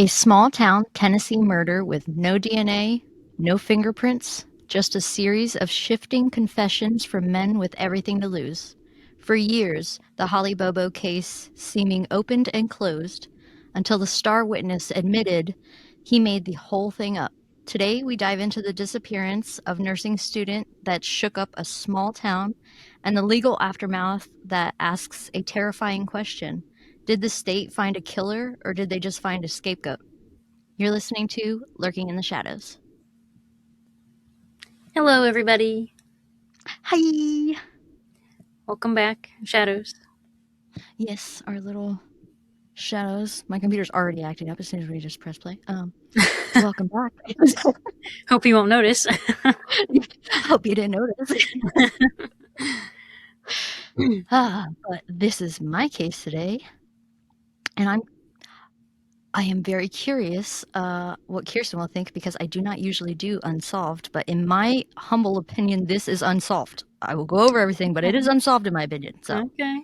A small-town Tennessee murder with no DNA, no fingerprints, just a series of shifting confessions from men with everything to lose. For years, the Holly Bobo case seeming opened and closed until the star witness admitted he made the whole thing up. Today, we dive into the disappearance of nursing student that shook up a small town and the legal aftermath that asks a terrifying question. Did the state find a killer or did they just find a scapegoat? You're listening to Lurking in the Shadows. Hello, everybody. Hi! Welcome back, Shadows. Yes, our little shadows. My computer's already acting up as soon as we just press play. Welcome back. Hope you won't notice. Hope you didn't notice. But this is my case today, and I am very curious what Kirsten will think because I do not usually do unsolved, but in my humble opinion, this is unsolved. I will go over everything, but it is unsolved in my opinion. So Okay.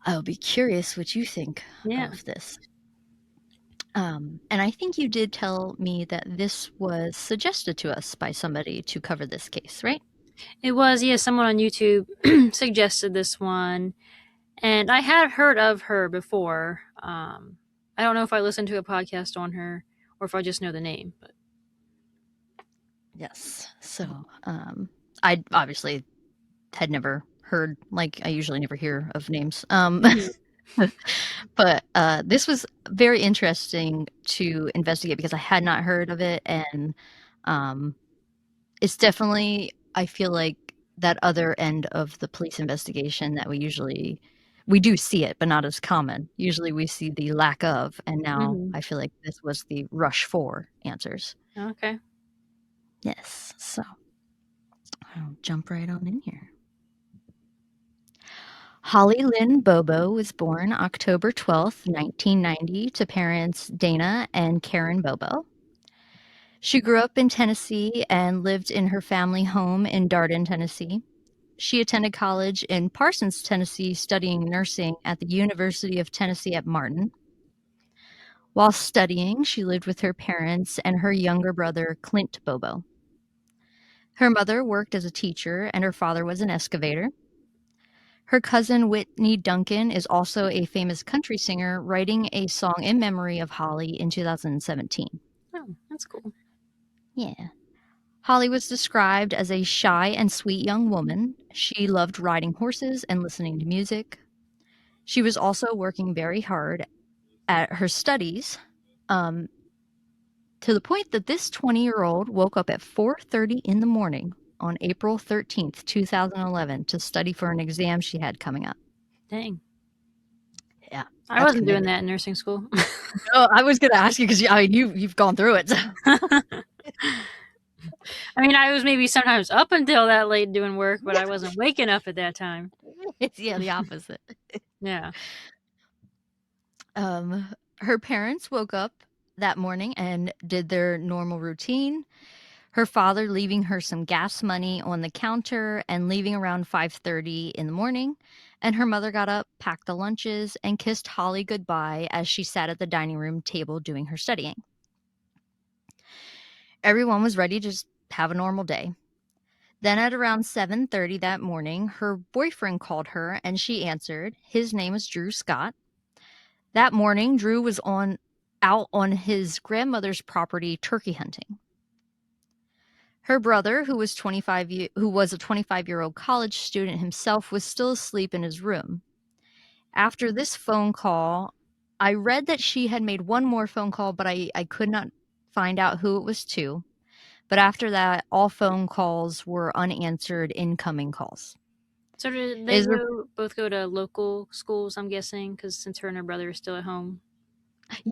I'll be curious what you think of this. And I think you did tell me that this was suggested to us by somebody to cover this case, right? It was, someone on YouTube suggested this one, and I had heard of her before. I don't know if I listened to a podcast on her or if I just know the name. But yes. So I obviously had never heard, like I usually never hear of names. But this was very interesting to investigate because I had not heard of it, and it's definitely, I feel like, that other end of the police investigation that we do see it, but not as common. Usually we see the lack of, and now I feel like this was the rush for answers. Okay. Yes, so I'll jump right on in here. Holly Lynn Bobo was born October 12th, 1990, to parents Dana and Karen Bobo. She grew up in Tennessee and lived in her family home in Darden, Tennessee. She attended college in Parsons, Tennessee, studying nursing at the University of Tennessee at Martin. While studying, she lived with her parents and her younger brother, Clint Bobo. Her mother worked as a teacher and her father was an excavator. Her cousin Whitney Duncan is also a famous country singer, writing a song in memory of Holly in 2017. Oh, that's cool. Yeah. Holly was described as a shy and sweet young woman. She loved riding horses and listening to music. She was also working very hard at her studies, to the point that this 20-year-old woke up at 4:30 in the morning on April 13th, 2011 to study for an exam she had coming up. Dang. Yeah. I wasn't doing that in nursing school. No, I was going to ask you because you've gone through it. So. I mean, I was maybe sometimes up until that late doing work, but I wasn't waking up at that time. It's the opposite. Yeah. Her parents woke up that morning and did their normal routine. Her father leaving her some gas money on the counter and leaving around 5:30 in the morning. And her mother got up, packed the lunches, and kissed Holly goodbye as she sat at the dining room table doing her studying. Everyone was ready to just have a normal day. Then at around 7:30 that morning, her boyfriend called her and she answered. His name was Drew Scott. That morning, Drew was out on his grandmother's property turkey hunting. Her brother, who was a 25-year-old college student himself, was still asleep in his room. After this phone call, I read that she had made one more phone call, but I could not find out who it was to. But after that, all phone calls were unanswered incoming calls. So did they both go to local schools, I'm guessing, because since her and her brother are still at home?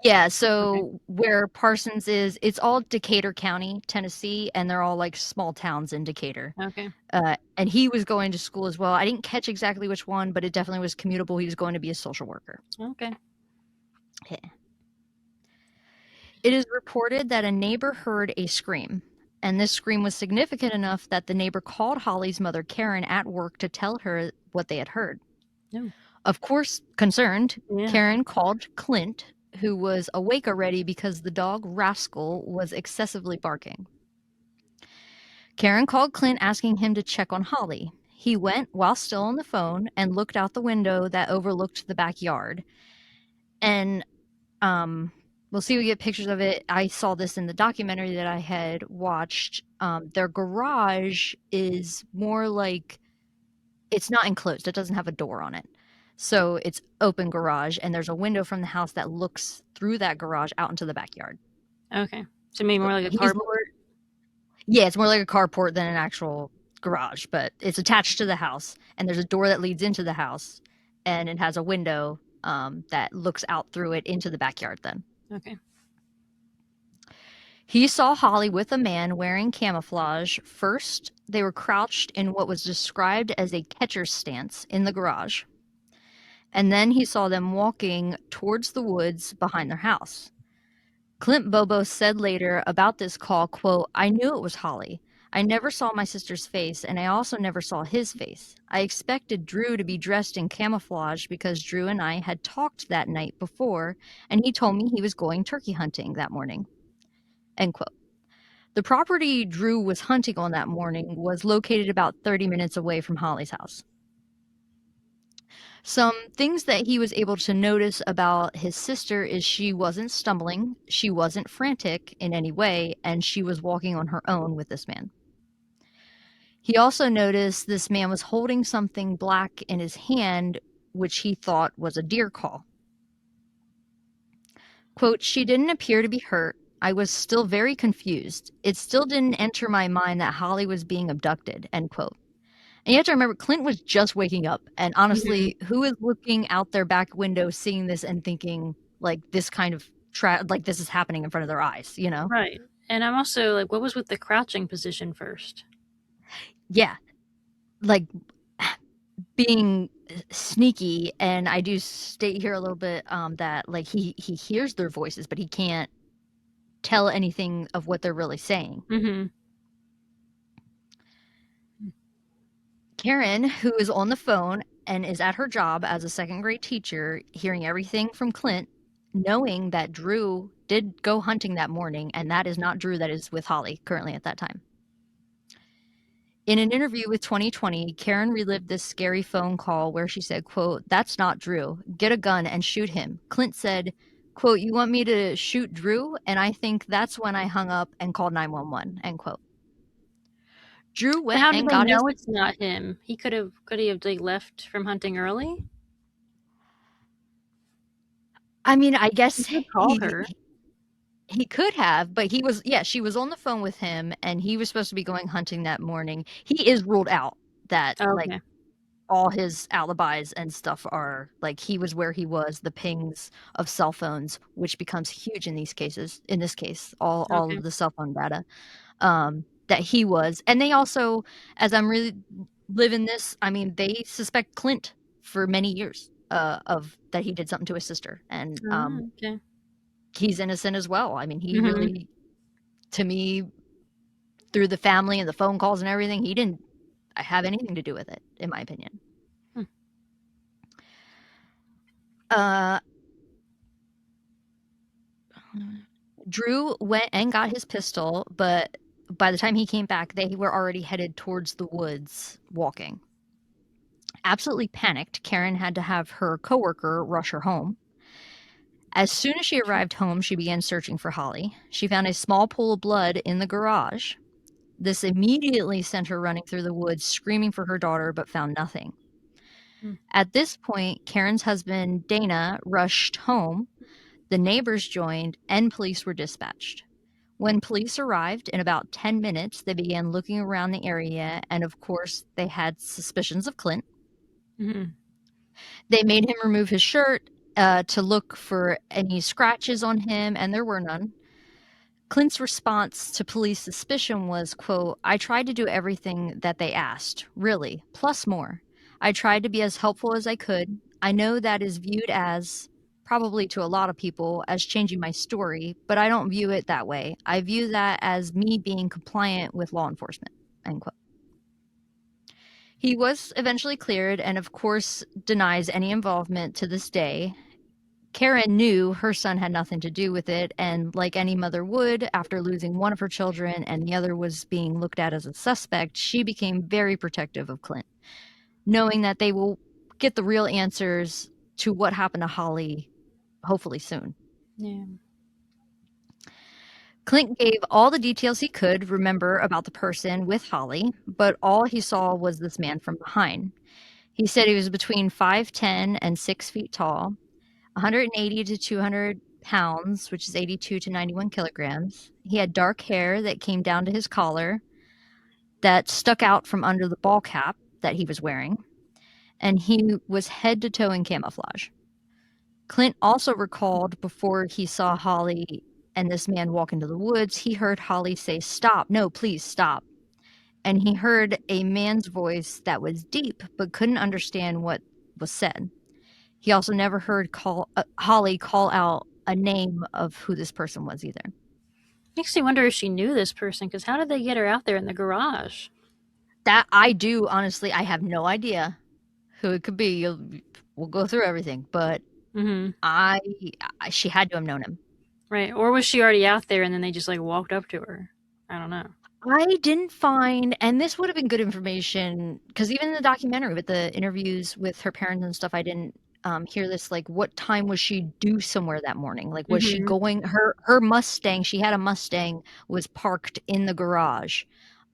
Yeah, so where Parsons is, it's all Decatur County, Tennessee, and they're all like small towns in Decatur. Okay. And he was going to school as well. I didn't catch exactly which one, but it definitely was commutable. He was going to be a social worker. Okay. Yeah. It is reported that a neighbor heard a scream, and this scream was significant enough that the neighbor called Holly's mother, Karen, at work to tell her what they had heard. No. Of course, concerned, Karen called Clint, who was awake already because the dog Rascal was excessively barking. Karen called Clint asking him to check on Holly. He went while still on the phone and looked out the window that overlooked the backyard. And we'll see, we get pictures of it. I saw this in the documentary that I had watched. Their garage is more like, it's not enclosed. It doesn't have a door on it. So it's open garage, and there's a window from the house that looks through that garage out into the backyard. Okay. So maybe So more like a he's carport. Yeah, it's more like a carport than an actual garage, but it's attached to the house, and there's a door that leads into the house, and it has a window that looks out through it into the backyard then. Okay. He saw Holly with a man wearing camouflage. First, they were crouched in what was described as a catcher's stance in the garage, and then he saw them walking towards the woods behind their house. Clint Bobo said later about this call, quote, "I knew it was Holly. I never saw my sister's face, and I also never saw his face. I expected Drew to be dressed in camouflage because Drew and I had talked that night before, and he told me he was going turkey hunting that morning." End quote. The property Drew was hunting on that morning was located about 30 minutes away from Holly's house. Some things that he was able to notice about his sister is she wasn't stumbling, she wasn't frantic in any way, and she was walking on her own with this man. He also noticed this man was holding something black in his hand, which he thought was a deer call. Quote, "She didn't appear to be hurt. I was still very confused. It still didn't enter my mind that Holly was being abducted," end quote. And you have to remember, Clint was just waking up. And Mhm. honestly, who is looking out their back window, seeing this and thinking like this kind of like this is happening in front of their eyes, you know? Right. And I'm also like, what was with the crouching position first? Yeah. Like being sneaky. And I do state here a little bit that like he hears their voices, but he can't tell anything of what they're really saying. Mm-hmm. Karen, who is on the phone and is at her job as a second grade teacher, hearing everything from Clint, knowing that Drew did go hunting that morning, and that is not Drew that is with Holly currently at that time. In an interview with 2020, Karen relived this scary phone call where she said, quote, "That's not Drew. Get a gun and shoot him." Clint said, quote, "You want me to shoot Drew?" And I think that's when I hung up and called 911, end quote. Drew But went how did and they got his, know it's not him? Could he have like left from hunting early? I mean, I He guess could call her. he could have, but he was, yeah, she was on the phone with him and he was supposed to be going hunting that morning. He is ruled out that Oh, like okay. all his alibis and stuff are like he was where he was, the pings of cell phones, which becomes huge in these cases. In this case, all Okay. of the cell phone data that he was. And they also, as I'm really living this, I mean, they suspect Clint for many years of that he did something to his sister. And Oh, okay. he's innocent as well. I mean, he Mm-hmm. really, to me, through the family and the phone calls and everything, he didn't have anything to do with it, in my opinion. Hmm. Uh, Drew went and got his pistol, but by the time he came back, they were already headed towards the woods walking. Absolutely panicked, Karen had to have her coworker rush her home. As soon as she arrived home, she began searching for Holly. She found a small pool of blood in the garage. This immediately sent her running through the woods, screaming for her daughter, but found nothing. Hmm. At this point, Karen's husband, Dana, rushed home. The neighbors joined, and police were dispatched. When police arrived, in about 10 minutes, they began looking around the area, and of course, they had suspicions of Clint. Mm-hmm. They made him remove his shirt to look for any scratches on him, and there were none. Clint's response to police suspicion was, quote, "I tried to do everything that they asked, really, plus more. I tried to be as helpful as I could. I know that is viewed as, probably to a lot of people, as changing my story, but I don't view it that way. I view that as me being compliant with law enforcement," end quote. He was eventually cleared and, of course, denies any involvement to this day. Karen knew her son had nothing to do with it, and like any mother would, after losing one of her children and the other was being looked at as a suspect, she became very protective of Clint, knowing that they will get the real answers to what happened to Holly hopefully soon. Yeah. Clint gave all the details he could remember about the person with Holly, but all he saw was this man from behind. He said he was between 5'10 and 6 feet tall, 180 to 200 pounds, which is 82 to 91 kilograms. He had dark hair that came down to his collar that stuck out from under the ball cap that he was wearing, and he was head to toe in camouflage. Clint also recalled before he saw Holly and this man walk into the woods, he heard Holly say, "Stop, no, please stop." And he heard a man's voice that was deep but couldn't understand what was said. He also never heard Holly call out a name of who this person was either. Makes me wonder if she knew this person, because how did they get her out there in the garage? That I do, honestly, I have no idea who it could be. We'll go through everything, but Mm-hmm. I she had to have known him. Right. Or was she already out there and then they just like walked up to her? I don't know. I didn't find, and this would have been good information because even in the documentary with the interviews with her parents and stuff, I didn't hear this. Like, what time was she due somewhere that morning? Like, was she Mm-hmm. going? Her Mustang, she had a Mustang, was parked in the garage,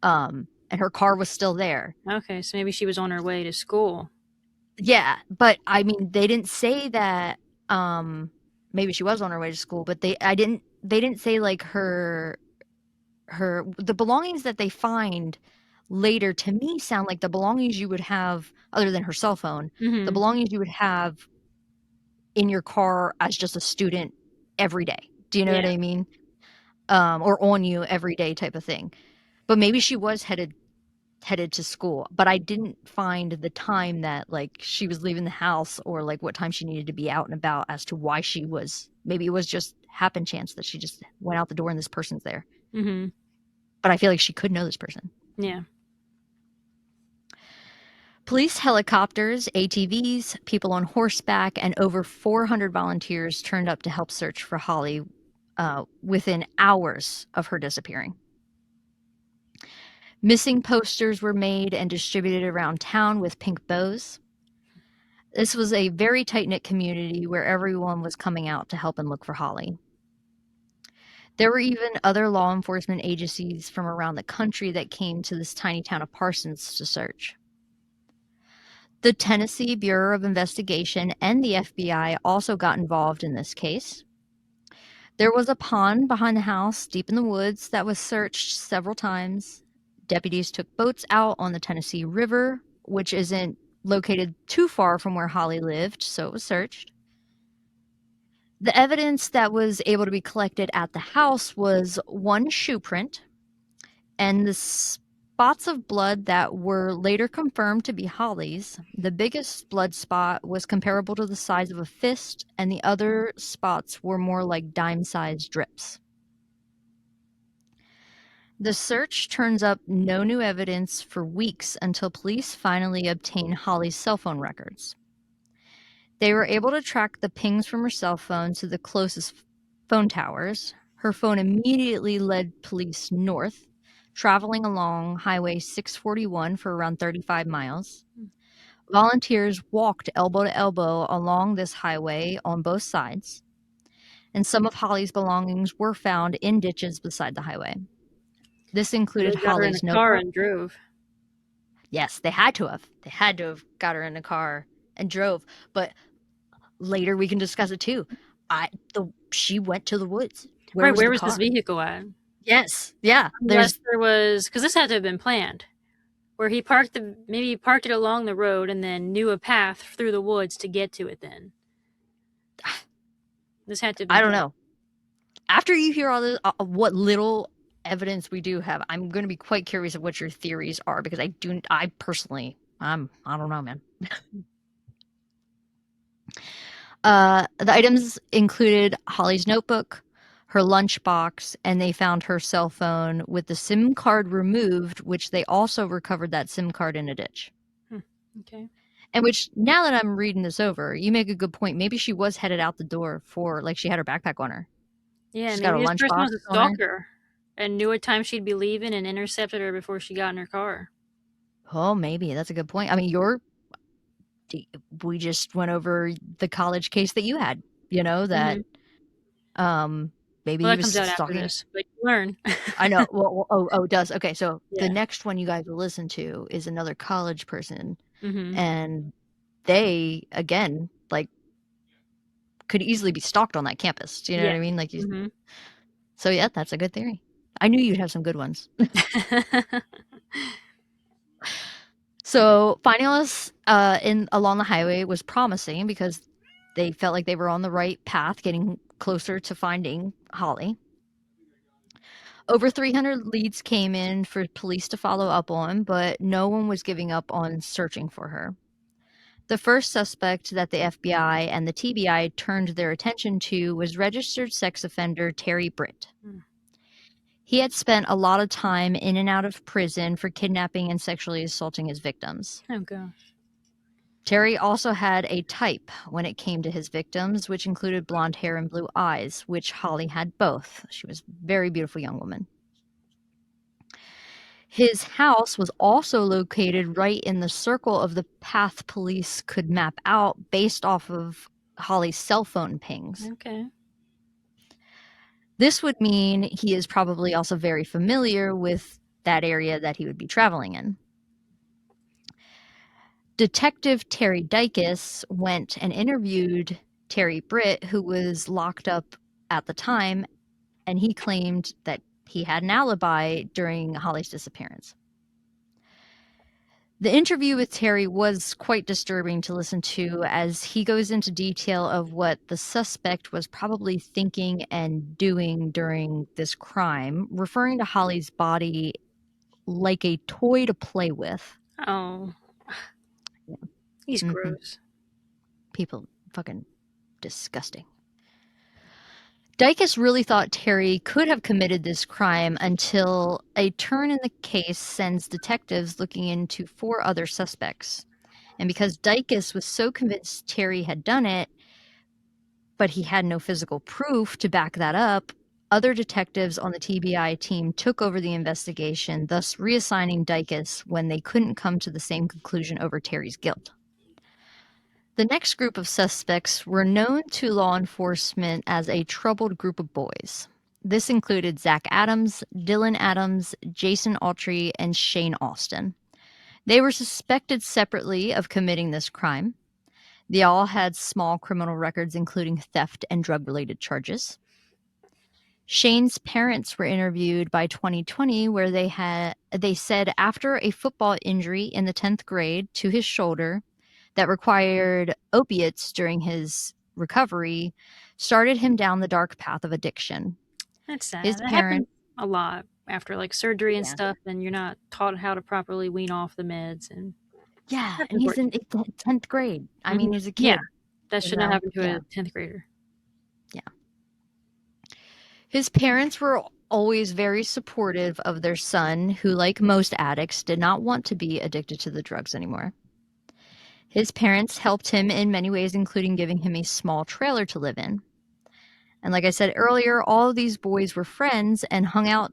and her car was still there. Okay, so maybe she was on her way to school. Yeah, but I mean, they didn't say that. Maybe she was on her way to school, but they didn't say like the belongings that they find later to me sound like the belongings you would have other than her cell phone, the Mm-hmm. belongings you would have in your car as just a student every day. Do you know what Yeah. I mean? Or on you every day type of thing. But maybe she was headed to school, but I didn't find the time that like she was leaving the house or like what time she needed to be out and about as to why she was. Maybe it was just happen chance that she just went out the door and this person's there. Mm-hmm. But I feel like she could know this person. Yeah. Police helicopters, ATVs, people on horseback, and over 400 volunteers turned up to help search for Holly within hours of her disappearing. Missing posters were made and distributed around town with pink bows. This was a very tight-knit community where everyone was coming out to help and look for Holly. There were even other law enforcement agencies from around the country that came to this tiny town of Parsons to search. The Tennessee Bureau of Investigation and the FBI also got involved in this case. There was a pond behind the house deep in the woods that was searched several times. Deputies took boats out on the Tennessee River, which isn't located too far from where Holly lived, so it was searched. The evidence that was able to be collected at the house was one shoe print, and the spots of blood that were later confirmed to be Holly's. The biggest blood spot was comparable to the size of a fist, and the other spots were more like dime-sized drips. The search turns up no new evidence for weeks until police finally obtain Holly's cell phone records. They were able to track the pings from her cell phone to the closest phone towers. Her phone immediately led police north, traveling along Highway 641 for around 35 miles. Volunteers walked elbow to elbow along this highway on both sides, and some of Holly's belongings were found in ditches beside the highway. This So included they got her in a Holly's car notebook. and drove. Yes, they had to have. They had to have got her in a car and drove. But later we can discuss it too. She went to the woods. Where Right, was where the was this car? vehicle at? Yes. Yeah. Unless there was, because this had to have been planned, where maybe he parked it along the road and then knew a path through the woods to get to it then. This had to have been I don't planned. know. After you hear all this, what little evidence we do have, I'm going to be quite curious of what your theories are because I personally, I don't know, man. The items included Holly's notebook, her lunchbox, and they found her cell phone with the SIM card removed, which they also recovered that SIM card in a ditch. Okay. And which, now that I'm reading this over, you make a good point. Maybe she was headed out the door for, like, she had her backpack on her. Yeah, She's got a maybe this person lunchbox was a on her. stalker and knew what time she'd be leaving and intercepted her before she got in her car. Oh, maybe. That's a good point. I mean, we just went over the college case that you had, that, Hmm. um, maybe Well, he that was comes out after stalking. this, but you learn. I know. Well, it does. Okay, so the Yeah. next one you guys will listen to is another college person, Hmm. and they, again, like, could easily be stalked on that campus. Do you know Yeah. what I mean? Like, Hmm. so yeah, that's a good theory. I knew you'd have some good ones. So finding us in along the highway was promising because they felt like they were on the right path, getting closer to finding Holly. Over 300 leads came in for police to follow up on, but no one was giving up on searching for her. The first suspect that the FBI and the TBI turned their attention to was registered sex offender Terry Britt. He had spent a lot of time in and out of prison for kidnapping and sexually assaulting his victims. Oh gosh. Terry also had a type when it came to his victims, which included blonde hair and blue eyes, which Holly had both. She was a very beautiful young woman. His house was also located right in the circle of the path police could map out based off of Holly's cell phone pings. Okay. This would mean he is probably also very familiar with that area that he would be traveling in. Detective Terry Dykes went and interviewed Terry Britt, who was locked up at the time, and he claimed that he had an alibi during Holly's disappearance. The interview with Terry was quite disturbing to listen to as he goes into detail of what the suspect was probably thinking and doing during this crime, referring to Holly's body like a toy to play with. Oh, Yeah. he's Hmm. gross. People fucking disgusting. Dykes really thought Terry could have committed this crime until a turn in the case sends detectives looking into 4 other suspects. And because Dykes was so convinced Terry had done it, but he had no physical proof to back that up, other detectives on the TBI team took over the investigation, thus reassigning Dykes when they couldn't come to the same conclusion over Terry's guilt. The next group of suspects were known to law enforcement as a troubled group of boys. This included Zach Adams, Dylan Adams, Jason Autry, and Shane Austin. They were suspected separately of committing this crime. They all had small criminal records, including theft and drug-related charges. Shane's parents were interviewed by 2020, where they said after a football injury in the 10th grade to his shoulder that required opiates during his recovery started him down the dark path of addiction. That's sad. His That happens parents, a lot after like surgery and yeah, stuff, and you're not taught how to properly wean off the meds, and yeah, that's and he's in unfortunate. 10th grade. I Hmm. mean, he's a Yeah, kid, that should not happen to yeah, a 10th grader. yeah. His parents were always very supportive of their son, who, like most addicts, did not want to be addicted to the drugs anymore. His parents helped him in many ways, including giving him a small trailer to live in. And like I said earlier, all of these boys were friends and hung out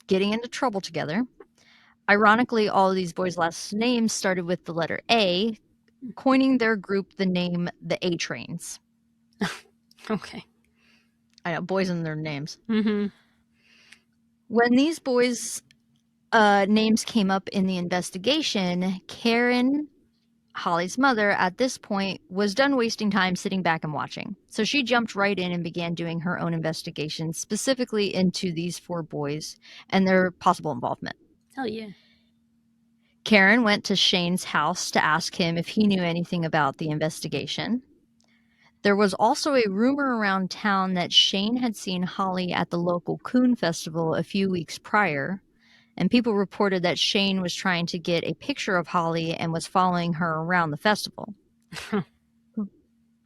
getting into trouble together. Ironically, all of these boys' last names started with the letter A, coining their group the name the A Trains. Okay. I know, boys and their names. Hmm. When these boys' names came up in the investigation, Karen, Holly's mother, at this point was done wasting time sitting back and watching. So she jumped right in and began doing her own investigation, specifically into these 4 boys and their possible involvement. Hell yeah. Karen went to Shane's house to ask him if he knew anything about the investigation. There was also a rumor around town that Shane had seen Holly at the local Coon Festival a few weeks prior, and people reported that Shane was trying to get a picture of Holly and was following her around the festival.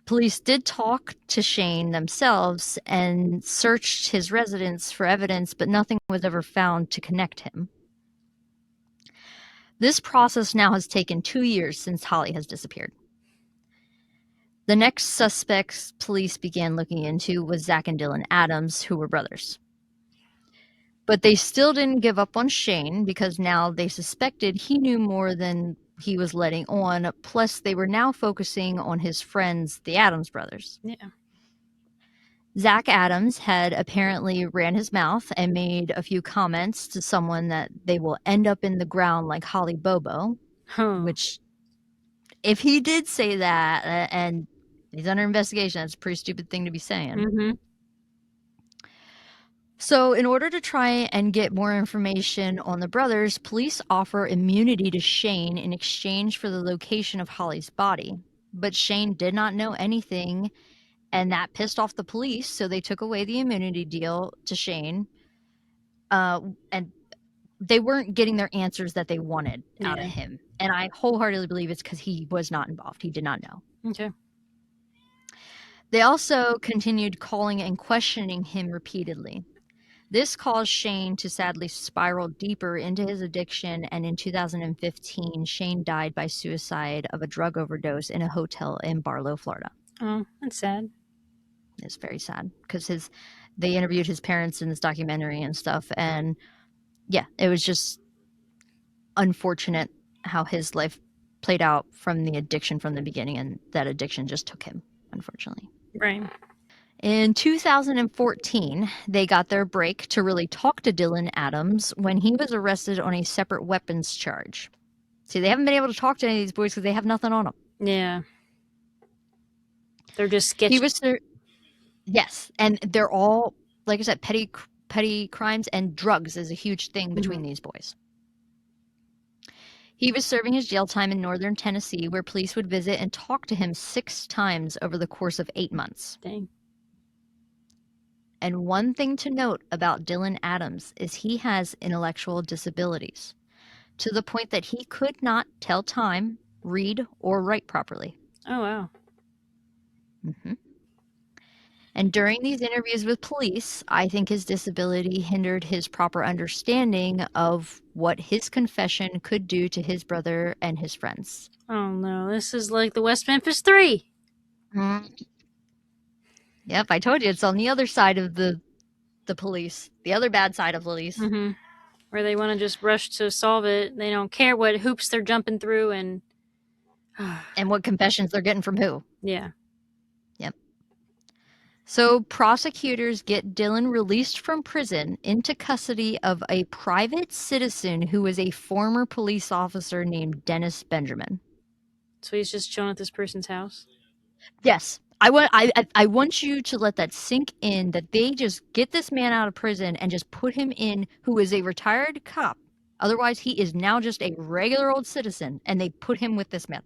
Police did talk to Shane themselves and searched his residence for evidence, but nothing was ever found to connect him. This process now has taken 2 years since Holly has disappeared. The next suspects police began looking into was Zach and Dylan Adams, who were brothers. But they still didn't give up on Shane because now they suspected he knew more than he was letting on. Plus, they were now focusing on his friends, the Adams brothers. Yeah. Zach Adams had apparently ran his mouth and made a few comments to someone that they will end up in the ground like Holly Bobo, which, if he did say that and he's under investigation, that's a pretty stupid thing to be saying. Mm-hmm. So, in order to try and get more information on the brothers, police offer immunity to Shane in exchange for the location of Holly's body. But Shane did not know anything, and that pissed off the police, so they took away the immunity deal to Shane. And they weren't getting their answers that they wanted out of him. And I wholeheartedly believe it's because he was not involved. He did not know. Okay. They also continued calling and questioning him repeatedly. This caused Shane to sadly spiral deeper into his addiction, and in 2015, Shane died by suicide of a drug overdose in a hotel in Barlow, Florida. Oh, that's sad. It's very sad because they interviewed his parents in this documentary and stuff, and yeah, it was just unfortunate how his life played out from the addiction from the beginning, and that addiction just took him, unfortunately. Right. In 2014, they got their break to really talk to Dylan Adams when he was arrested on a separate weapons charge. See, they haven't been able to talk to any of these boys because they have nothing on them. Yeah. They're just sketchy. Yes, and they're all, like I said, petty crimes, and drugs is a huge thing between these boys. He was serving his jail time in northern Tennessee, where police would visit and talk to him 6 times over the course of 8 months. Dang. And one thing to note about Dylan Adams is he has intellectual disabilities, to the point that he could not tell time, read, or write properly. Oh, wow. Mm-hmm. And during these interviews with police, I think his disability hindered his proper understanding of what his confession could do to his brother and his friends. Oh, no. This is like the West Memphis 3. Yep, I told you it's on the other side of the police, the other bad side of police. Mm-hmm. Where they want to just rush to solve it. They don't care what hoops they're jumping through and what confessions they're getting from who. Yeah. Yep. So prosecutors get Dylan released from prison into custody of a private citizen who was a former police officer named Dennis Benjamin. So he's just chilling at this person's house? Yes. I want you to let that sink in, that they just get this man out of prison and just put him in, who is a retired cop. Otherwise, he is now just a regular old citizen, and they put him with this man.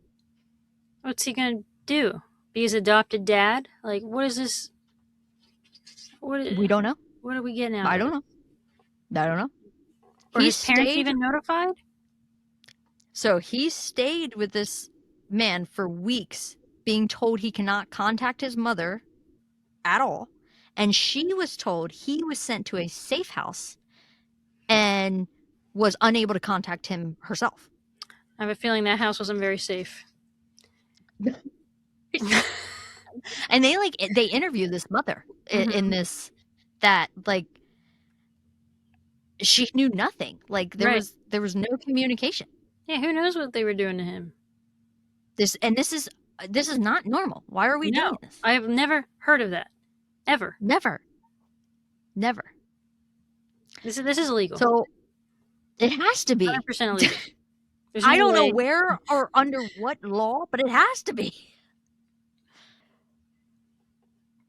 What's he going to do? Be his adopted dad? Like, what is this? We don't know. What are we getting out of I don't know. Were his parents even notified? So he stayed with this man for weeks, being told he cannot contact his mother at all. And she was told he was sent to a safe house and was unable to contact him herself. I have a feeling that house wasn't very safe. And they interview this mother in this, that like she knew nothing. Like there was no communication. Yeah, who knows what they were doing to him? This is not normal. Why are we doing this? I have never heard of that. Ever. Never. This is illegal. So it has to be 100% illegal. I don't know where or under what law, but it has to be.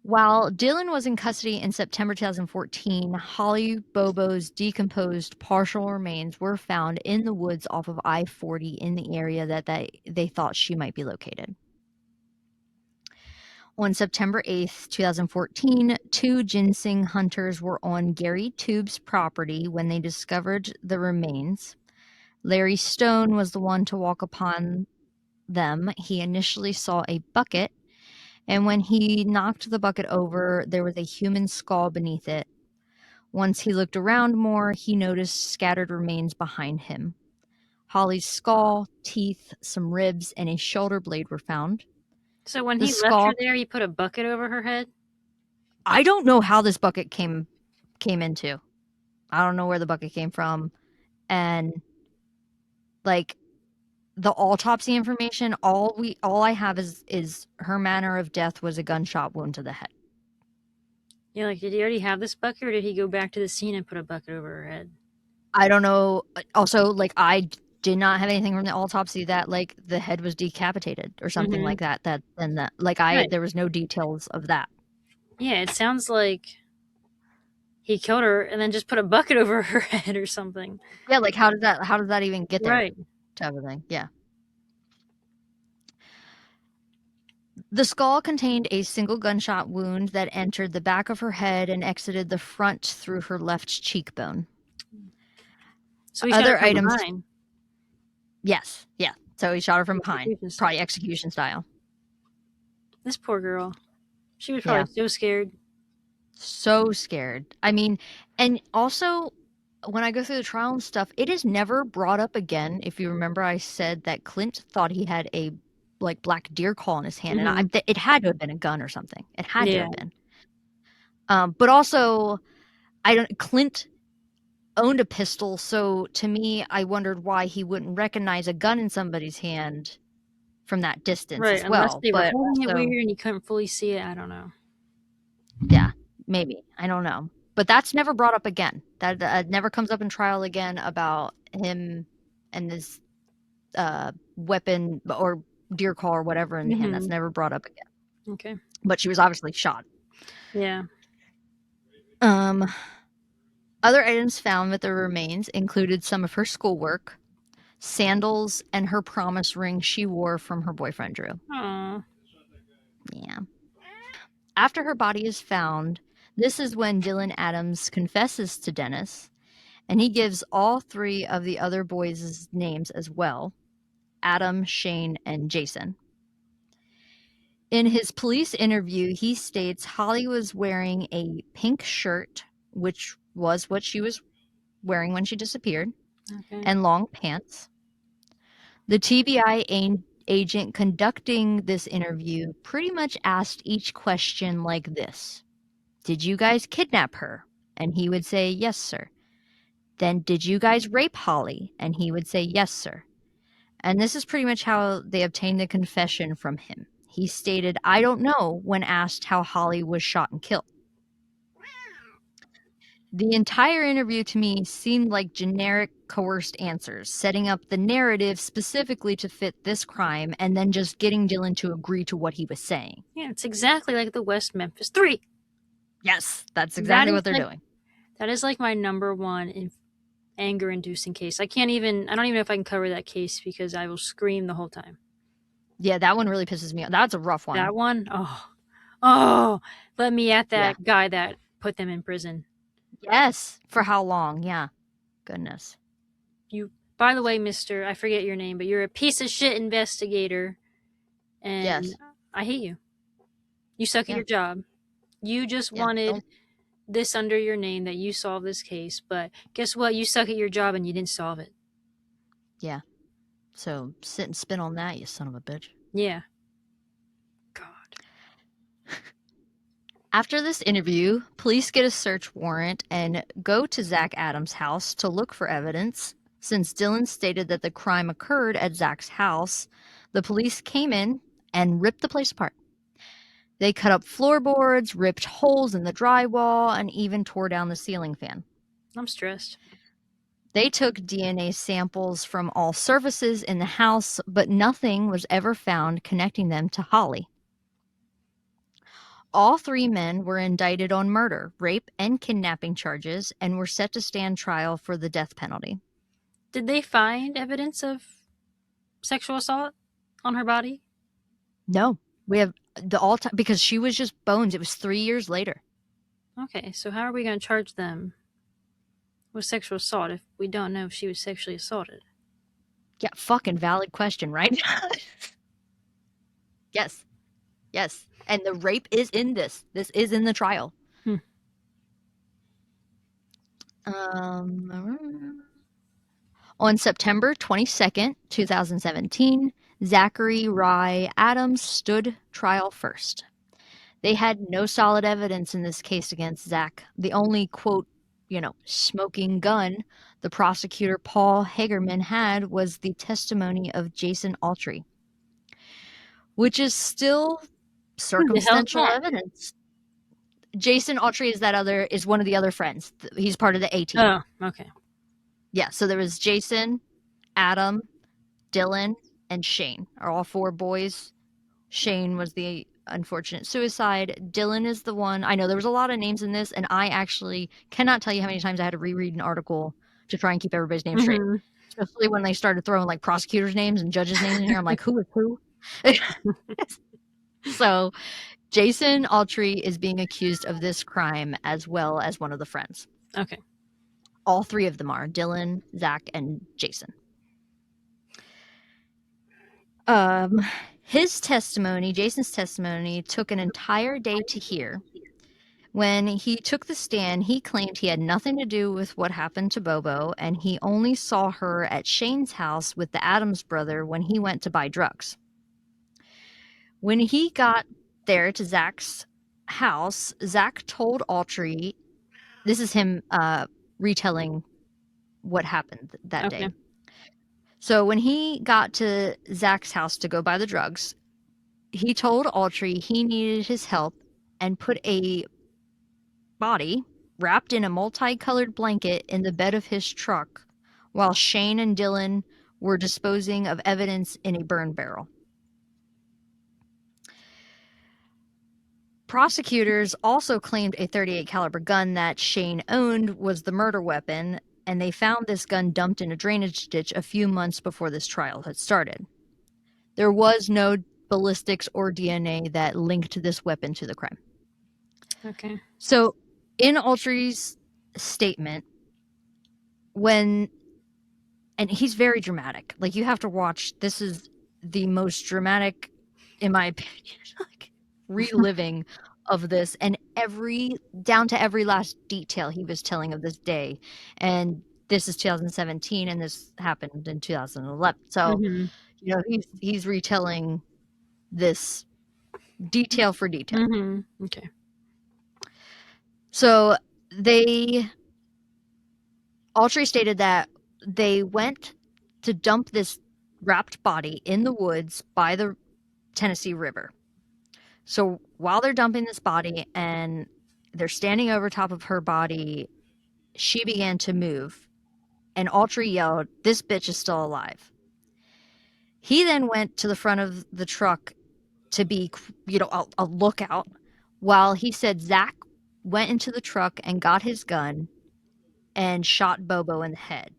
While Dylan was in custody in September 2014, Holly Bobo's decomposed partial remains were found in the woods off of I-40 in the area that they thought she might be located. On September 8th, 2014, 2 ginseng hunters were on Gary Tube's property when they discovered the remains. Larry Stone was the one to walk upon them. He initially saw a bucket, and when he knocked the bucket over, there was a human skull beneath it. Once he looked around more, he noticed scattered remains behind him. Holly's skull, teeth, some ribs, and a shoulder blade were found. So when The he left her skull, there, he put a bucket over her head? I don't know how this bucket came into. I don't know where the bucket came from. And like the autopsy information, all I have is her manner of death was a gunshot wound to the head. Yeah, like, did he already have this bucket, or did he go back to the scene and put a bucket over her head? I don't know. Also, like I did not have anything from the autopsy that like the head was decapitated or something Mm-hmm. like that. Right. There was no details of that. Yeah, it sounds like he killed her and then just put a bucket over her head or something. Yeah, like how does that even get there? Right. Type of thing. Yeah. The skull contained a single gunshot wound that entered the back of her head and exited the front through her left cheekbone. So he shot her Other from items, behind. yes, yeah. So he shot her from behind, Execution style. probably execution style. This poor girl. She was Yeah. probably so scared. So scared. I mean, and also when I go through the trial and stuff, it is never brought up again. If you remember, I said that Clint thought he had a like black deer call in his hand, and Mm-hmm. it had to have been a gun or something. It had to Yeah. have been. But also, I don't. Clint owned a pistol, so to me, I wondered why he wouldn't recognize a gun in somebody's hand from that distance Right. as Unless well. they were But holding it also, weird and you couldn't fully see it. I don't know. yeah, maybe. I don't know. But that's never brought up again. That never comes up in trial again about him and this weapon or deer call or whatever in hand. That's Mm-hmm. never brought up again. Okay. But she was obviously shot. Yeah. Um, Other items found with the remains included some of her schoolwork, sandals, and her promise ring she wore from her boyfriend Drew. Aw. Yeah. After her body is found, this is when Dylan Adams confesses to Dennis, and he gives all three of the other boys' names as well: Adam, Shane, and Jason. In his police interview, he states Holly was wearing a pink shirt, which was what she was wearing when she disappeared, Okay. and long pants. The TBI agent conducting this interview pretty much asked each question like this: Did you guys kidnap her? And he would say, Yes, sir. Then, did you guys rape Holly? And he would say, Yes, sir. And this is pretty much how they obtained the confession from him. He stated, I don't know, when asked how Holly was shot and killed. The entire interview to me seemed like generic, coerced answers, setting up the narrative specifically to fit this crime and then just getting Dylan to agree to what he was saying. Yeah, it's exactly like the West Memphis 3. Yes, that's exactly what they're doing. That is like my number one anger-inducing case. I don't even know if I can cover that case because I will scream the whole time. Yeah, that one really pisses me off. That's a rough one. That one? Oh, let me at that Yeah. guy that put them in prison. Yes. For how long? Yeah. Goodness. By the way, mister, I forget your name, but you're a piece of shit investigator, and Yes. I hate you. You suck at your job. You just wanted this under your name that you solved this case, but guess what? You suck at your job and you didn't solve it. Yeah. So sit and spin on that, you son of a bitch. Yeah. God. After this interview, police get a search warrant and go to Zach Adams' house to look for evidence. Since Dylan stated that the crime occurred at Zach's house, the police came in and ripped the place apart. They cut up floorboards, ripped holes in the drywall, and even tore down the ceiling fan. I'm stressed. They took DNA samples from all surfaces in the house, but nothing was ever found connecting them to Holly. All three men were indicted on murder, rape, and kidnapping charges and were set to stand trial for the death penalty. Did they find evidence of sexual assault on her body? No, we have the all time because she was just bones. It was 3 years later. Okay, so how are we going to charge them with sexual assault if we don't know if she was sexually assaulted? Yeah, fucking valid question, right? Yes. Yes. And the rape is in this. This is in the trial. On September 22nd, 2017, Zachary Adams stood trial first. They had no solid evidence in this case against Zach. The only, quote, smoking gun the prosecutor Paul Hagerman had was the testimony of Jason Autry, which is still Who the hell's circumstantial that? evidence. Jason Autry is one of the other friends. He's part of the A team. Oh, okay. Yeah, so there was Jason, Adam, Dylan, and Shane are all four boys. Shane was the unfortunate suicide. Dylan is the one. I know there was a lot of names in this, and I actually cannot tell you how many times I had to reread an article to try and keep everybody's name straight. Mm-hmm. Especially when they started throwing like prosecutors' names and judges' names in here. I'm like, who is who? So Jason Autry is being accused of this crime as well as one of the friends. Okay. All three of them are Dylan, Zach, and Jason. Jason's testimony took an entire day to hear. When he took the stand, he claimed he had nothing to do with what happened to Bobo, and he only saw her at Shane's house with the Adams brother when he went to buy drugs. When he got there to Zach's house, Zach told Autry, this is him retelling what happened that Okay. day. So when he got to Zach's house to go buy the drugs, he told Autry he needed his help and put a body wrapped in a multicolored blanket in the bed of his truck while Shane and Dylan were disposing of evidence in a burn barrel. Prosecutors also claimed a .38 caliber gun that Shane owned was the murder weapon, and they found this gun dumped in a drainage ditch a few months before this trial had started. There was no ballistics or DNA that linked this weapon to the crime. Okay. So, in Autry's statement, and he's very dramatic. Like, you have to watch. This is the most dramatic, in my opinion, like, reliving of this, and down to every last detail he was telling of this day. And this is 2017, and this happened in 2011. So, Mm-hmm. he's retelling this detail for detail. Mm-hmm. Okay. So Autry stated that they went to dump this wrapped body in the woods by the Tennessee River. So while they're dumping this body and they're standing over top of her body, she began to move, and Autry yelled, "This bitch is still alive." He then went to the front of the truck to be, a lookout, while he said Zach went into the truck and got his gun and shot Bobo in the head.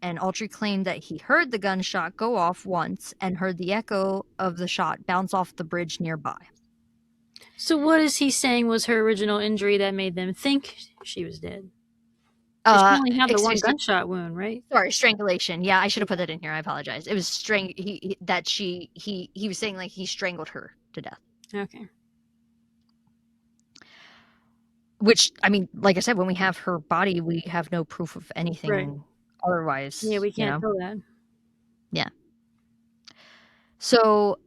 And Autry claimed that he heard the gunshot go off once and heard the echo of the shot bounce off the bridge nearby. So what is he saying was her original injury that made them think she was dead? 'Cause she only had the one gunshot wound, right? Sorry, strangulation. Yeah, I should have put that in here. I apologize. It was he was saying like he strangled her to death. Okay. Which, I mean, like I said, when we have her body, we have no proof of anything Right. otherwise. Yeah, we can't tell that. Yeah. So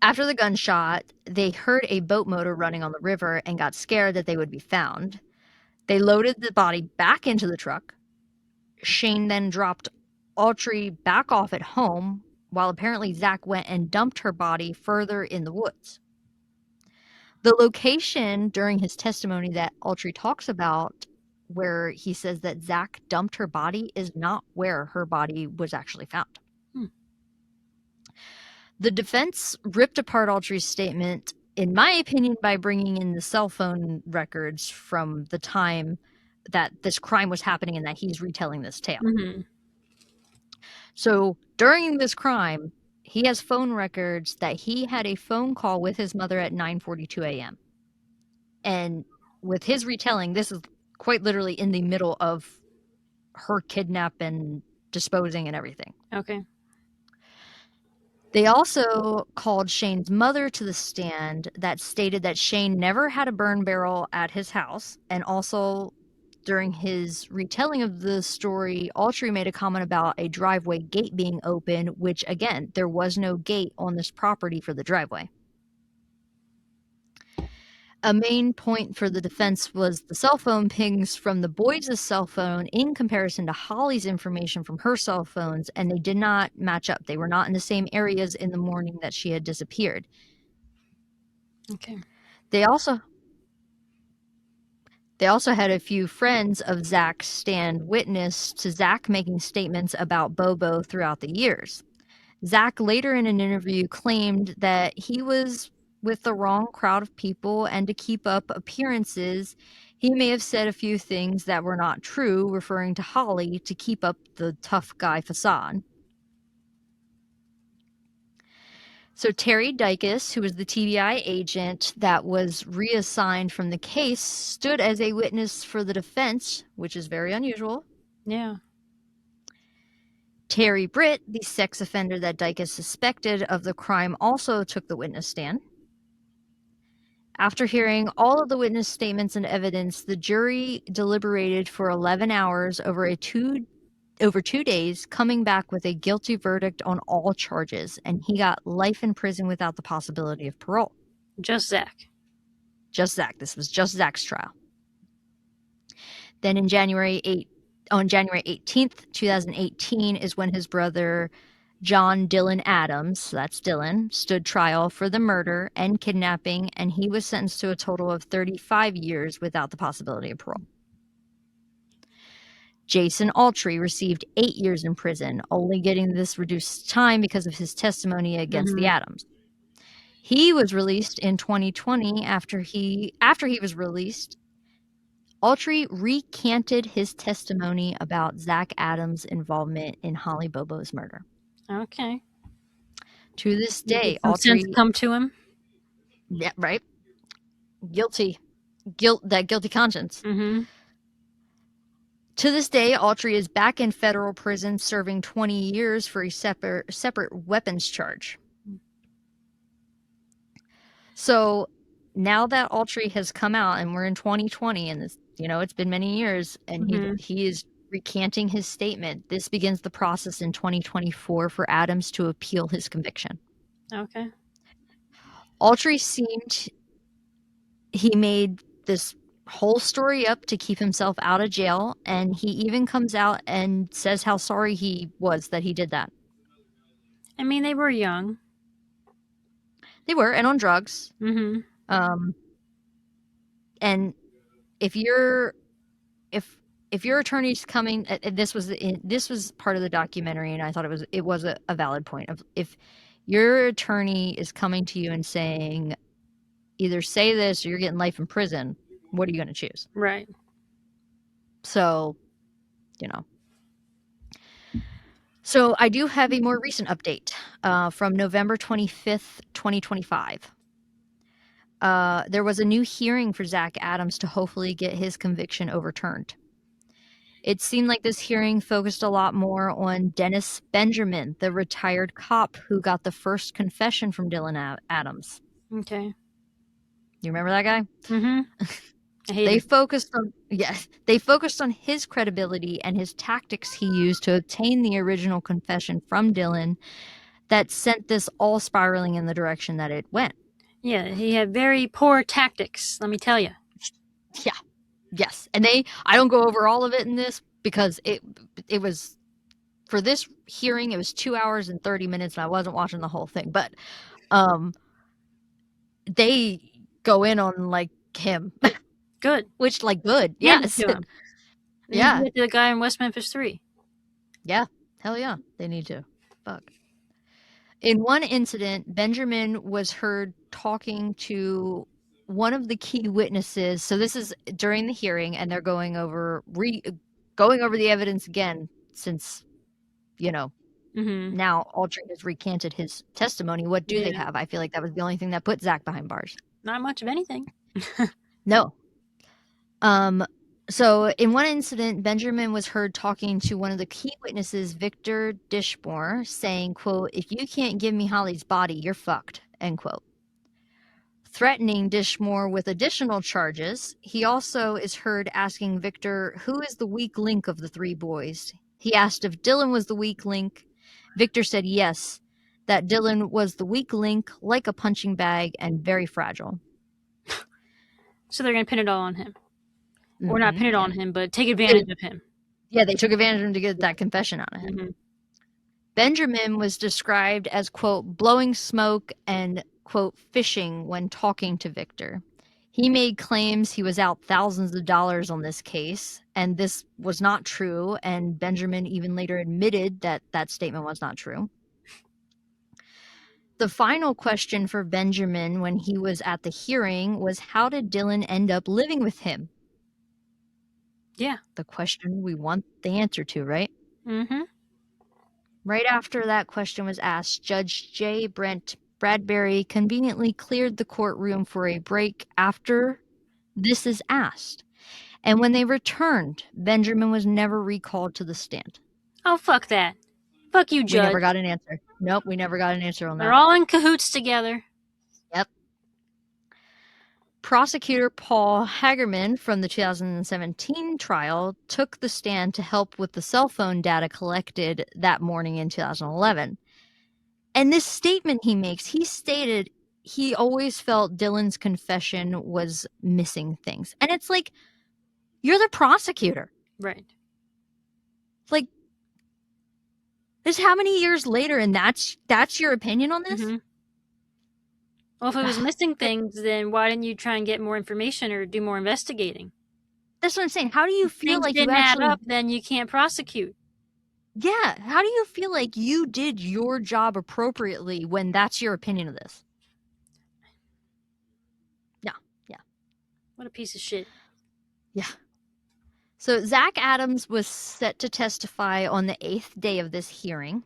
after the gunshot, they heard a boat motor running on the river and got scared that they would be found. They loaded the body back into the truck. Shane then dropped Autry back off at home, while apparently Zach went and dumped her body further in the woods. The location during his testimony that Autry talks about, where he says that Zach dumped her body, is not where her body was actually found. The defense ripped apart Autry's statement, in my opinion, by bringing in the cell phone records from the time that this crime was happening and that he's retelling this tale. Mm-hmm. So during this crime, he has phone records that he had a phone call with his mother at 9:42 a.m. And with his retelling, this is quite literally in the middle of her kidnap and disposing and everything. Okay. They also called Shane's mother to the stand that stated that Shane never had a burn barrel at his house, and also During his retelling of the story, Autry made a comment about a driveway gate being open, which, again, there was no gate on this property for the driveway. A main point for the defense was the cell phone pings from the boys' cell phone in comparison to Holly's information from her cell phones, and they did not match up. They were not in the same areas in the morning that she had disappeared. Okay. They also had a few friends of Zach stand witness to Zach making statements about Bobo throughout the years. Zach later in an interview claimed that he was with the wrong crowd of people, and to keep up appearances, he may have said a few things that were not true, referring to Holly, to keep up the tough guy facade. So Terry Dykes, who was the TBI agent that was reassigned from the case, stood as a witness for the defense, which is very unusual. Yeah. Terry Britt, the sex offender that Dykes suspected of the crime, also took the witness stand. After hearing all of the witness statements and evidence, the jury deliberated for 11 hours over 2 days, coming back with a guilty verdict on all charges, and he got life in prison without the possibility of parole. Just Zach. Just Zach. This was just Zach's trial. Then on January 18th, 2018 is when his brother John Dylan Adams, so that's Dylan, stood trial for the murder and kidnapping, and he was sentenced to a total of 35 years without the possibility of parole. Jason Autry received 8 years in prison, only getting this reduced time because of his testimony against the Adams. He was released in 2020. After he was released, Autry recanted his testimony about Zach Adams' involvement in Holly Bobo's murder. Okay. To this day, Some sense Autry, come to him. yeah, right, guilty conscience. Mm-hmm. To this day, Autry is back in federal prison serving 20 years for a separate weapons charge. So now that Autry has come out and we're in 2020 and this, it's been many years, and he is recanting his statement, this begins the process in 2024 for Adams to appeal his conviction. Okay. Autry he made this whole story up to keep himself out of jail, and he even comes out and says how sorry he was that he did that. I mean, they were young. They were, and on drugs. Mm-hmm. And if your attorney's coming, this was part of the documentary, and I thought it was a valid point of, if your attorney is coming to you and saying, either say this or you're getting life in prison, what are you going to choose? Right. So, So I do have a more recent update from November 25th, 2025. There was a new hearing for Zach Adams to hopefully get his conviction overturned. It seemed like this hearing focused a lot more on Dennis Benjamin, the retired cop who got the first confession from Dylan Adams. Okay. You remember that guy? Mm-hmm. They focused on his credibility and his tactics he used to obtain the original confession from Dylan that sent this all spiraling in the direction that it went. Yeah, he had very poor tactics, let me tell you. Yeah. Yes. And I don't go over all of it in this because it was, for this hearing, it was 2 hours and 30 minutes and I wasn't watching the whole thing, but they go in on like him. Good. Which, like, good. Yes. To him. Yeah. The guy in West Memphis 3. Yeah. Hell yeah. They need to. Fuck. In one incident, Benjamin was heard talking to one of the key witnesses. So this is during the hearing, and they're going over the evidence again, since, now Autry has recanted his testimony. What do they have? I feel like that was the only thing that put Zach behind bars. Not much of anything. No. So in one incident, Benjamin was heard talking to one of the key witnesses, Victor Dishmore, saying, quote, "If you can't give me Holly's body, you're fucked," end quote. threatening Dishmore with additional charges. He also is heard asking Victor, who is the weak link of the three boys? He asked if Dylan was the weak link. Victor said yes, that Dylan was the weak link, like a punching bag, and very fragile. So they're going to pin it all on him. Or not pin it on him, but take advantage of him. Yeah, they took advantage of him to get that confession out of him. Mm-hmm. Benjamin was described as, quote, blowing smoke and, quote, fishing when talking to Victor. He made claims he was out thousands of dollars on this case, and this was not true, and Benjamin even later admitted that that statement was not true. The final question for Benjamin when he was at the hearing was, how did Dylan end up living with him? Yeah. The question we want the answer to, right? Mm-hmm. Right after that question was asked, Judge J. Brent Bradbury conveniently cleared the courtroom for a break after this is asked. And when they returned, Benjamin was never recalled to the stand. Oh, fuck that. Fuck you, Judge. We never got an answer. Nope, we never got an answer on that. They're all in cahoots together. Yep. Prosecutor Paul Hagerman from the 2017 trial took the stand to help with the cell phone data collected that morning in 2011. And this statement he makes, he stated he always felt Dylan's confession was missing things. And it's like, you're the prosecutor. Right. Like, this how many years later, and that's your opinion on this? Mm-hmm. Well, if it was missing things, then why didn't you try and get more information or do more investigating? That's what I'm saying. How do you feel like you didn't actually add up? Then you can't prosecute. Yeah, how do you feel like you did your job appropriately when that's your opinion of this? Yeah. What a piece of shit. Yeah. So Zach Adams was set to testify on the 8th day of this hearing.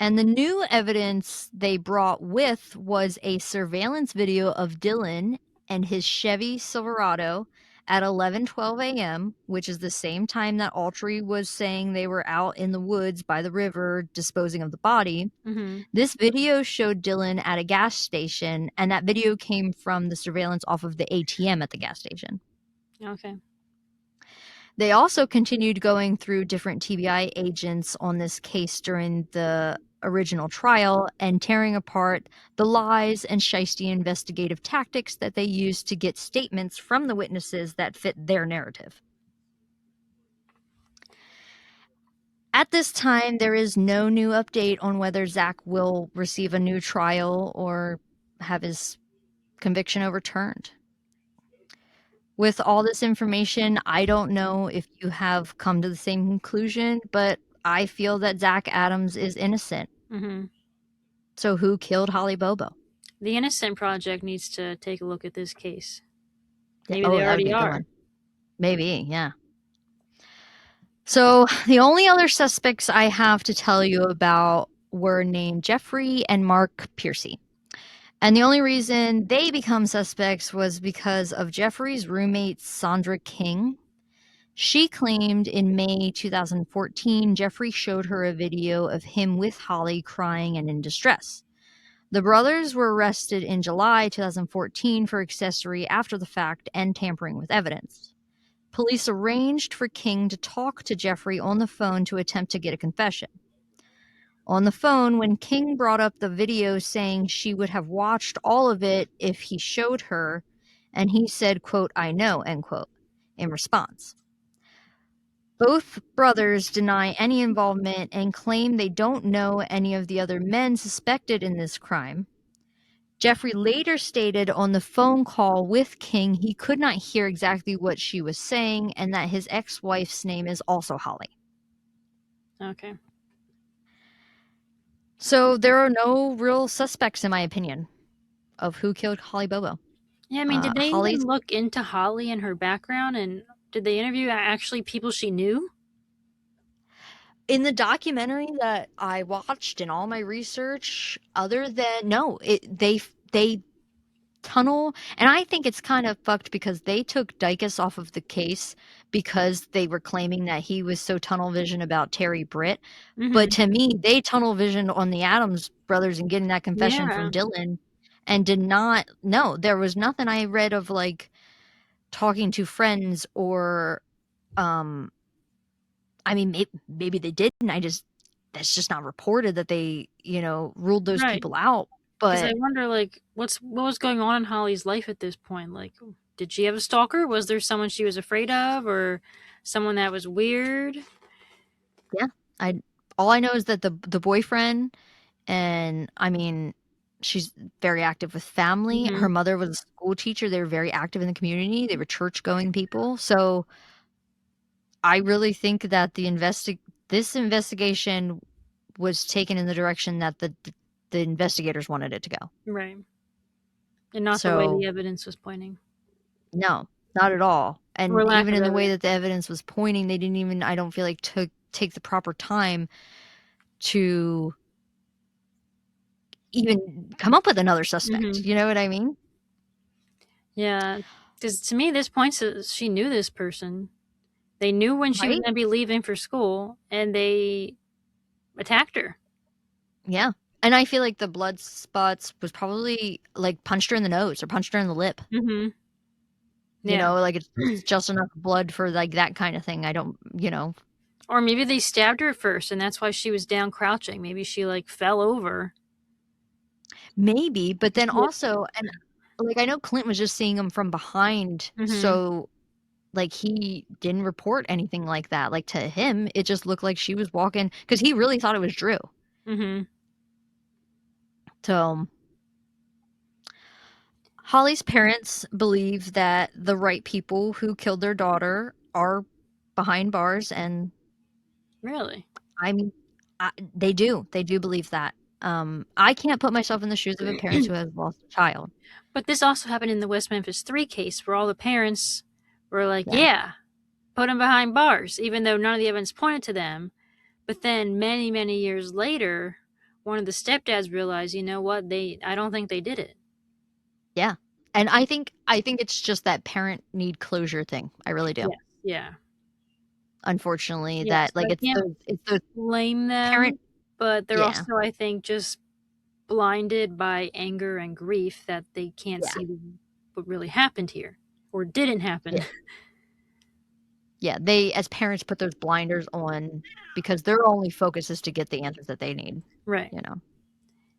And the new evidence they brought with was a surveillance video of Dylan and his Chevy Silverado at 11:12 a.m., which is the same time that Autry was saying they were out in the woods by the river disposing of the body. Mm-hmm. This video showed Dylan at a gas station, and that video came from the surveillance off of the ATM at the gas station. Okay. They also continued going through different TBI agents on this case during the original trial and tearing apart the lies and shisty investigative tactics that they used to get statements from the witnesses that fit their narrative. At this time, there is no new update on whether Zach will receive a new trial or have his conviction overturned. With all this information, I don't know if you have come to the same conclusion, but I feel that Zach Adams is innocent. Mm-hmm. So who killed Holly Bobo? The Innocent Project needs to take a look at this case. Maybe Oh, they that would be already a good are. one. Maybe, yeah. So the only other suspects I have to tell you about were named Jeffrey and Mark Piercy. And the only reason they become suspects was because of Jeffrey's roommate, Sandra King. She claimed in May 2014, Jeffrey showed her a video of him with Holly crying and in distress. The brothers were arrested in July 2014 for accessory after the fact and tampering with evidence. Police arranged for King to talk to Jeffrey on the phone to attempt to get a confession. On the phone, when King brought up the video saying she would have watched all of it if he showed her, and he said, quote, "I know," end quote, in response. Both brothers deny any involvement and claim they don't know any of the other men suspected in this crime. Jeffrey later stated on the phone call with King he could not hear exactly what she was saying and that his ex-wife's name is also Holly. Okay. So there are no real suspects, in my opinion, of who killed Holly Bobo. Yeah, I mean, did they even look into Holly and her background, and did they interview actually people she knew? In the documentary that I watched and all my research, other than they tunnel, and I think it's kind of fucked because they took Dykus off of the case because they were claiming that he was so tunnel vision about Terry Britt. Mm-hmm. But to me, they tunnel vision on the Adams brothers and getting that confession Yeah. from Dylan. and did not no, there was nothing I read of, like, talking to friends or, um I mean, maybe they didn't, I just that's just not reported that they, ruled those Right. people out, Because I but wonder, like, what was going on in Holly's life at this point? Like, did she have a stalker? Was there someone she was afraid of, or someone that was weird? yeah, I all I know is that the boyfriend and, I mean, she's very active with family, Hmm. her mother was a school teacher, they were very active in the community, they were church-going people, so I really think that this investigation was taken in the direction that the investigators wanted it to go. Right. And not the way the So, evidence was pointing, no, not at all. or And lack even of in the way evidence. that the evidence was pointing, they didn't even, I don't feel like, take the proper time to even come up with another suspect. Hmm. You know what I mean? Yeah, because to me, this points to she knew this person. They knew when she was Right? going to be leaving for school, and they attacked her. Yeah. And I feel like the blood spots was probably like punched her in the nose or punched her in the lip. Hmm. Yeah. Like it's just enough blood for like that kind of thing. I don't, Or maybe they stabbed her first, and that's why she was down crouching. Maybe she like fell over. maybe, but then She also, and like I know Clint was just seeing him from behind, Mhm. so like he didn't report anything like that. Like to him, it just looked like she was walking because he really thought it was Drew. Mhm. So Holly's parents believe that the right people who killed their daughter are behind bars, and Really? I mean, they do. They do believe that. I can't put myself in the shoes of a parent who has lost a child. But this also happened in the West Memphis 3 case where all the parents were like, Yeah. "Yeah, put him behind bars," even though none of the evidence pointed to them. But then many, many years later, one of the stepdads realized, you know what? I don't think they did it. Yeah. And I think it's just that parent need closure thing. I really do. Yes. Yeah. Unfortunately, Yeah. that So like I can't it's those blame parent them, but they're yeah. also, I think, just blinded by anger and grief that they can't Yeah. see what really happened here or didn't Yeah. happen. Yeah, they as parents put those blinders on because their only focus is to get the answers that they need, Right. you know.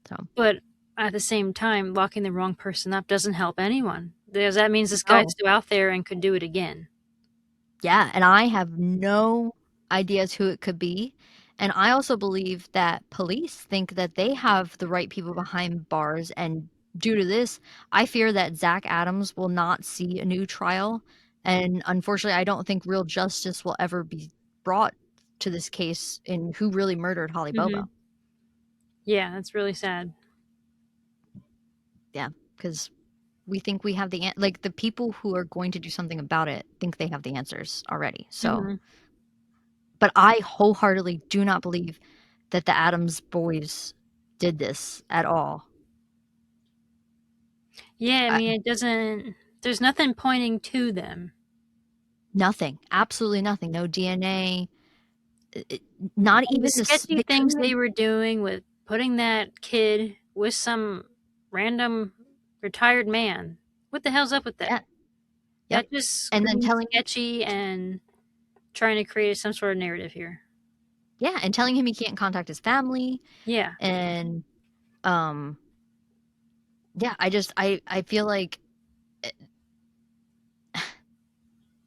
So, But at the same time, locking the wrong person up doesn't help anyone. Because that means this guy's no. still out there and could do it again. Yeah, and I have no ideas who it could be. And I also believe that police think that they have the right people behind bars. And due to this, I fear that Zach Adams will not see a new trial. And unfortunately, I don't think real justice will ever be brought to this case in who really murdered Holly Hmm. Bobo. Yeah, that's really sad. Yeah, because we think we have like the people who are going to do something about it think they have the answers already. So, Hmm. but I wholeheartedly do not believe that the Adams boys did this at all. Yeah, I I, mean, it doesn't, there's nothing pointing to them. nothing, absolutely nothing. No DNA, not And the even this. sketchy They things couldn't they even. were doing with putting that kid with some random retired man. What the hell's up with that? Yeah, yep. That just And then screams telling, sketchy and trying to create some sort of narrative here. yeah, and telling him he can't contact his family, Yeah. and um, yeah, I feel like eh,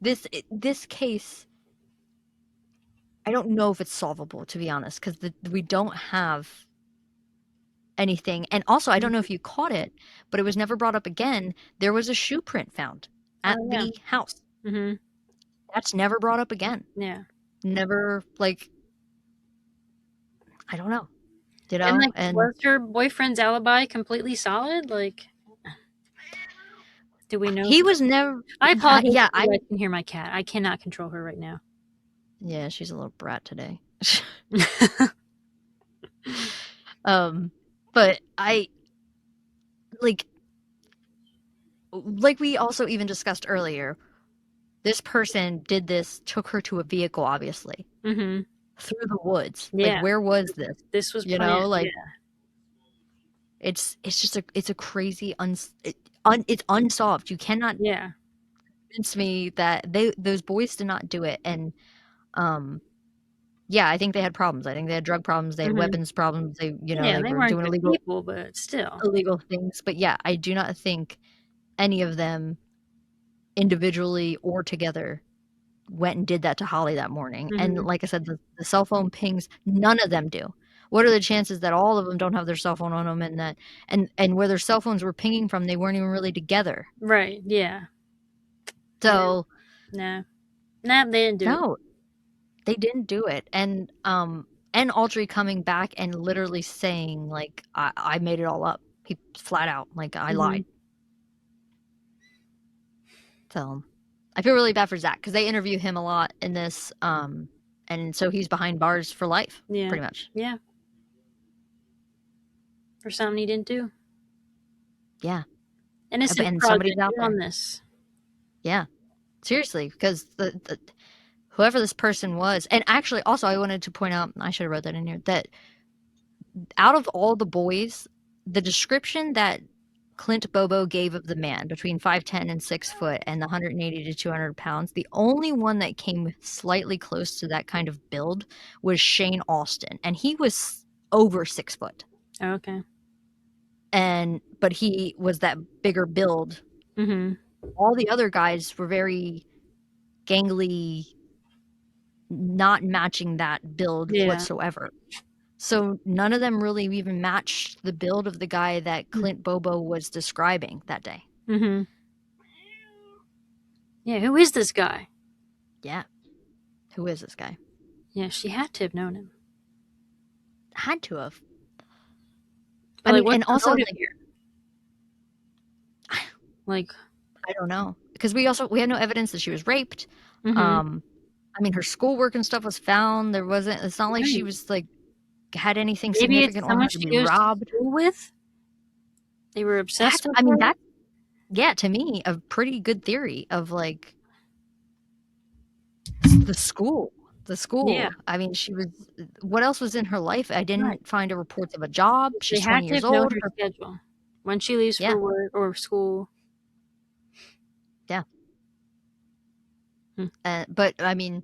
this case. I don't know if it's solvable, to be honest, because we don't have anything. And also, I don't know Mhm. if you caught it, but it was never brought up again. There was a shoe print found at Oh, yeah. the house. Mhm. That's never brought up again. Yeah. Never, like, I don't know, And, like, And was her boyfriend's alibi completely solid? Like, do we know he for was never, I apologize yeah, if you guys can hear my cat. I cannot control her right now. yeah, she's a little brat today. um, but like, like we also even discussed earlier, this person did this, took her to a vehicle, obviously, Mhm. through the woods. Like, Yeah. where was this? This was You know, planned. like, Yeah. It's just it's a crazy it's unsolved. You cannot Yeah. convince me that those boys did not do it. And yeah, I think they had problems. I think they had drug problems, they had Hmm. weapons problems, Yeah, they they were weren't doing good people, but still. illegal things. But yeah, I do not think any of them individually or together went and did that to Holly that morning. And Hmm. like I said, the cell phone pings, none of them do. What are the chances that all of them don't have their cell phone on them, and that and where their cell phones were pinging from, they weren't even really together? Right. Yeah. Yeah. So Nah. Nah, they didn't do it. no, they didn't do it. And Autry coming back and literally saying like I made it all up. He flat out like I Hmm. lied. So I feel really bad for Zach because they interview him a lot in this, and so he's behind bars for life, Yeah. pretty much. Yeah. For something he didn't do. Yeah, Innocent and somebody's project. out Get there. on this. Yeah, seriously, because the whoever this person was, and actually, also I wanted to point out, I should have wrote that in here, that out of all the boys, the description that Clint Bobo gave of the man between 5'10" and 6 foot and the 180 to 200 pounds, the only one that came slightly close to that kind of build was Shane Austin, and he was over 6 foot. Oh, okay. But he was that bigger build. Hmm. All the other guys were very gangly, not matching that build Yeah. whatsoever. So none of them really even matched the build of the guy that Clint Bobo was describing that day. Hmm. Yeah, who is this guy? Yeah. Who is this guy? Yeah, she had to have known him. Had to have. But I like, mean, what's and the also motive like here? Like, I don't know. Because we had no evidence that she was raped. hmm, Um I mean her schoolwork and stuff was found. It's not like she right. was like had anything Maybe it's significant on her someone to she be goes to robbed. school with. They were obsessed with her. That's yeah, to me, a pretty good theory of like the school. The Yeah, school. I mean, what else was in her life? I right. didn't find a reports of a job. They She's had 20 to years have known old. her schedule when she leaves Yeah, for work or school. yeah. Hmm. But I mean,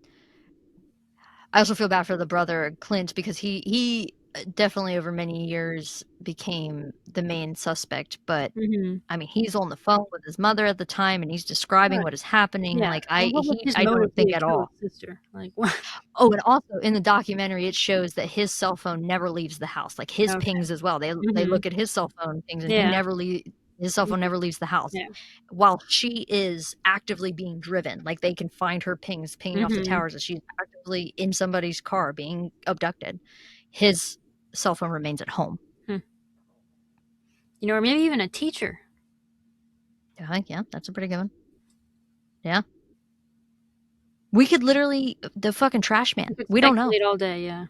I also feel bad for the brother Clint because he definitely over many years became the main suspect. But Hmm. I mean, he's on the phone with his mother at the time, and he's describing Right. what is happening. Yeah. And what was his I motive don't be think to at kill all. his sister? Like, what? Oh, and also in the documentary, it shows that his cell phone never leaves the house. Like his Okay. pings as well. They Hmm. look at his cell phone pings, and Yeah. his cell phone Mhm. never leaves the house, Yeah. while she is actively being driven. Like they can find her pings pinging off the Hmm. towers as she's actively in somebody's car being abducted. His cell phone remains at home. Hmm. You know, or maybe even a teacher. Yeah, that's a pretty good one. Yeah, we could literally the fucking trash You man. could We don't know. speculate all day. Yeah.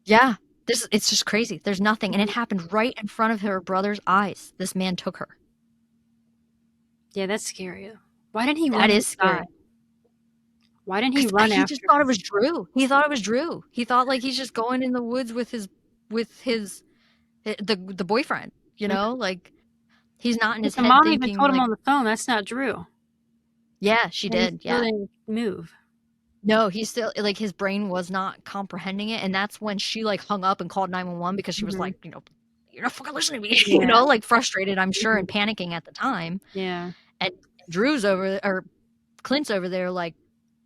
Yeah, it's just crazy. There's nothing, and it Mhm. happened right in front of her brother's eyes. This man took her. Yeah, that's scary. Though. Why didn't he That run is outside? scary. Why didn't he 'Cause run he just after thought her? it was Drew. He thought it was Drew. He thought, like, he's just going in the woods with his the boyfriend, you Mhm. know? Like, he's not in But his the head mom even thinking, told him like on the phone that's not Drew, yeah, she and he did, still yeah. didn't move. No, he still like, his brain was not comprehending it, and that's when she, like, hung up and called 911 because she was Hmm. like, "You're not fucking listening to me," Yeah. like, frustrated, I'm sure, Hmm. and panicking at the time, Yeah. and Drew's over or Clint's over there like,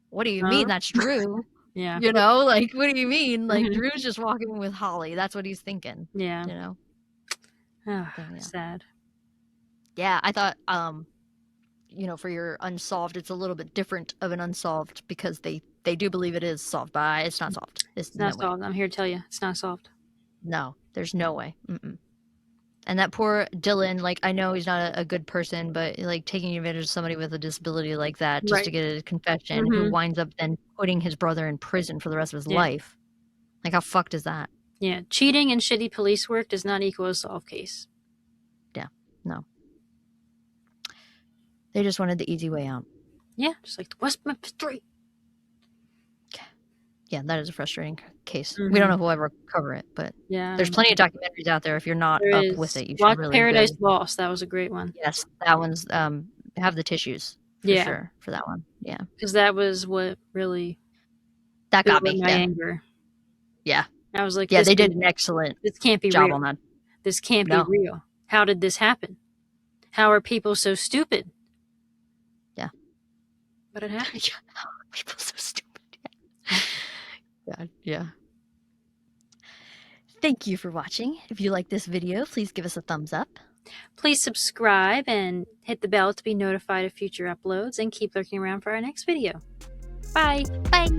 "What do you mean Huh? that's Drew?" Yeah. Like, "What do you mean?" Like, Hmm. Drew's just walking with Holly, that's what he's thinking, Yeah. you know? Ah, So, yeah. sad. Yeah, I thought, for your unsolved, it's a little bit different of an unsolved because they do believe it is solved, but it's not solved. It's It's no not way. solved. I'm here to tell you, it's not solved. No, there's no way. Mm-mm. And that poor Dylan, like, I know he's not a good person, but like taking advantage of somebody with a disability like that just to Right. get a confession, who Hmm. winds up then putting his brother in prison for the rest of his Yeah. life. Like, how fucked is that? Yeah. Cheating and shitty police work does not equal a solved case. Yeah, no. They just wanted the easy way out. Yeah. Just like the West Memphis 3. Yeah, that is a frustrating case. We don't Mhm. know if we'll ever cover it, but Yeah, there's plenty of documentaries out there. If you're not there up with is. it, you should Watch really Paradise good. Lost. That was a great one. Yes, that one's, have the tissues for Yeah, sure for that one. Yeah. because that was what really That got built up me, my yeah. anger. Yeah. I was like, Yeah, they did an excellent this can't be job real. on that. This can't be No. real. How did this happen? How are people so stupid? Yeah. But it happened. People so stupid. God, yeah. Thank you for watching. If you like this video, please give us a thumbs up. Please subscribe and hit the bell to be notified of future uploads, and keep lurking around for our next video. Bye! Bye!